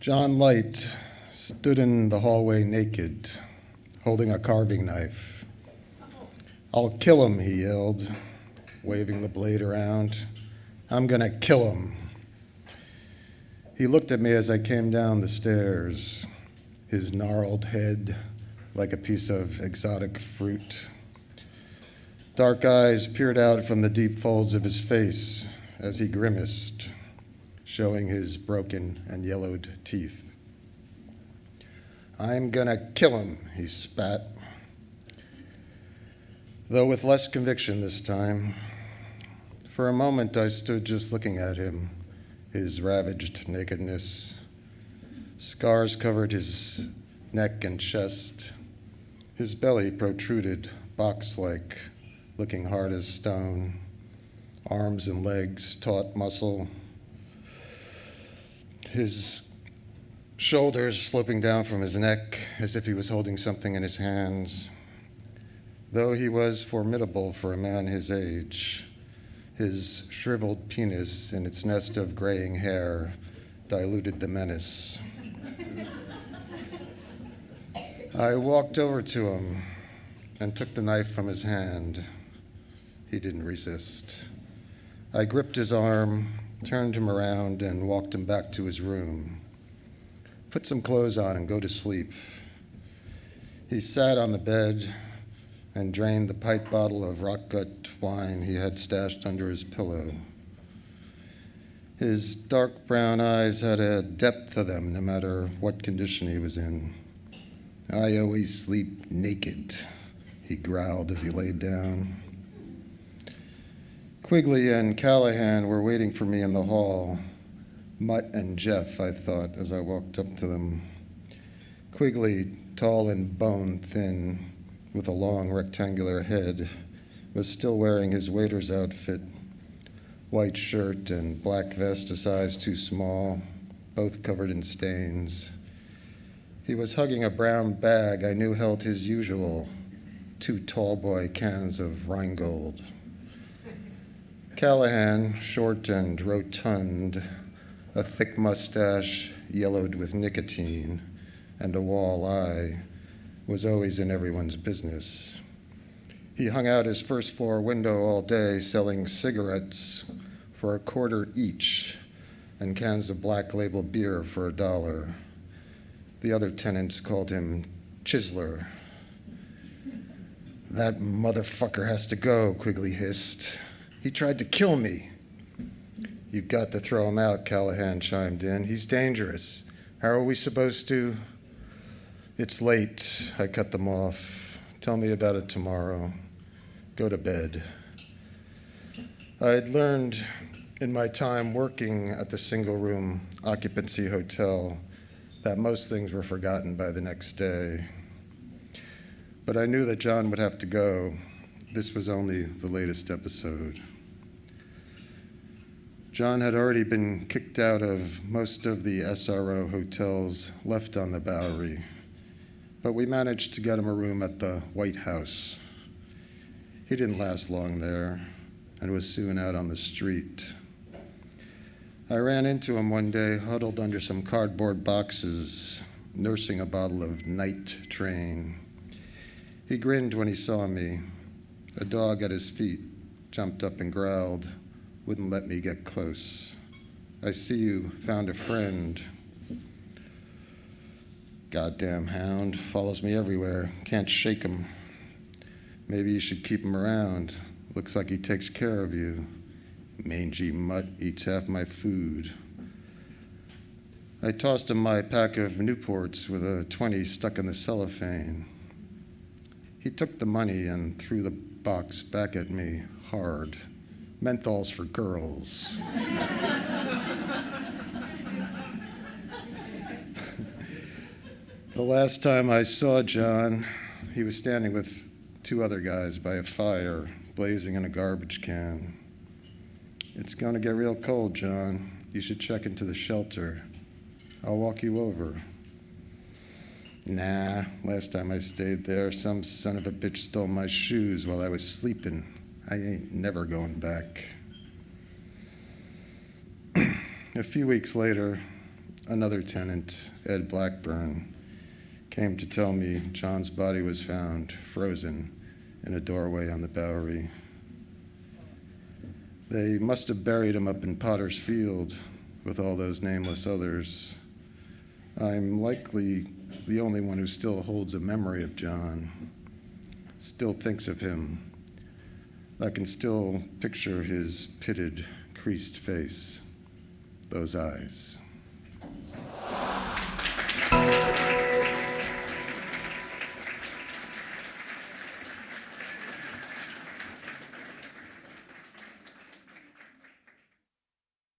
John Light stood in the hallway naked, holding a carving knife. "I'll kill him," he yelled, waving the blade around. "I'm gonna kill him." He looked at me as I came down the stairs, his gnarled head like a piece of exotic fruit. Dark eyes peered out from the deep folds of his face as he grimaced, showing his broken and yellowed teeth. "I'm gonna kill him," he spat, though with less conviction this time. For a moment I stood just looking at him, his ravaged nakedness. Scars covered his neck and chest. His belly protruded, box-like, looking hard as stone. Arms and legs, taut muscle. His shoulders sloping down from his neck as if he was holding something in his hands. Though he was formidable for a man his age, his shriveled penis in its nest of graying hair diluted the menace. I walked over to him and took the knife from his hand. He didn't resist. I gripped his arm, turned him around, and walked him back to his room. "Put some clothes on and go to sleep." He sat on the bed and drained the pint bottle of rock gut wine he had stashed under his pillow. His dark brown eyes had a depth to them no matter what condition he was in. "I always sleep naked," he growled as he laid down. Quigley and Callahan were waiting for me in the hall. Mutt and Jeff, I thought, as I walked up to them. Quigley, tall and bone-thin, with a long rectangular head, was still wearing his waiter's outfit, white shirt and black vest a size too small, both covered in stains. He was hugging a brown bag I knew held his usual 2 tall boy cans of Rheingold. Callahan, short and rotund, a thick mustache yellowed with nicotine, and a wall eye, was always in everyone's business. He hung out his first-floor window all day selling cigarettes for $1 each and cans of Black Label beer for $1. The other tenants called him Chiseler. "That motherfucker has to go," Quigley hissed. "He tried to kill me." "You've got to throw him out," Callahan chimed in. "He's dangerous. How are we supposed to?" "It's late," I cut them off. "Tell me about it tomorrow. Go to bed." I'd learned in my time working at the single-room occupancy hotel that most things were forgotten by the next day. But I knew that John would have to go. This was only the latest episode. John had already been kicked out of most of the SRO hotels left on the Bowery, but we managed to get him a room at the White House. He didn't last long there and was soon out on the street. I ran into him one day, huddled under some cardboard boxes, nursing a bottle of Night Train. He grinned when he saw me. A dog at his feet jumped up and growled, wouldn't let me get close. "I see you found a friend." "Goddamn hound, follows me everywhere, can't shake him." "Maybe you should keep him around. Looks like he takes care of you." "Mangy mutt, eats half my food." I tossed him my pack of Newports with a 20 stuck in the cellophane. He took the money and threw the box back at me hard. "Menthol's for girls." The last time I saw John, he was standing with 2 other guys by a fire, blazing in a garbage can. "It's going to get real cold, John. You should check into the shelter. I'll walk you over." "Nah, last time I stayed there, some son of a bitch stole my shoes while I was sleeping. I ain't never going back." A few weeks later, another tenant, Ed Blackburn, came to tell me John's body was found frozen in a doorway on the Bowery. They must have buried him up in Potter's Field with all those nameless others. I'm likely the only one who still holds a memory of John, still thinks of him. I can still picture his pitted, creased face, those eyes.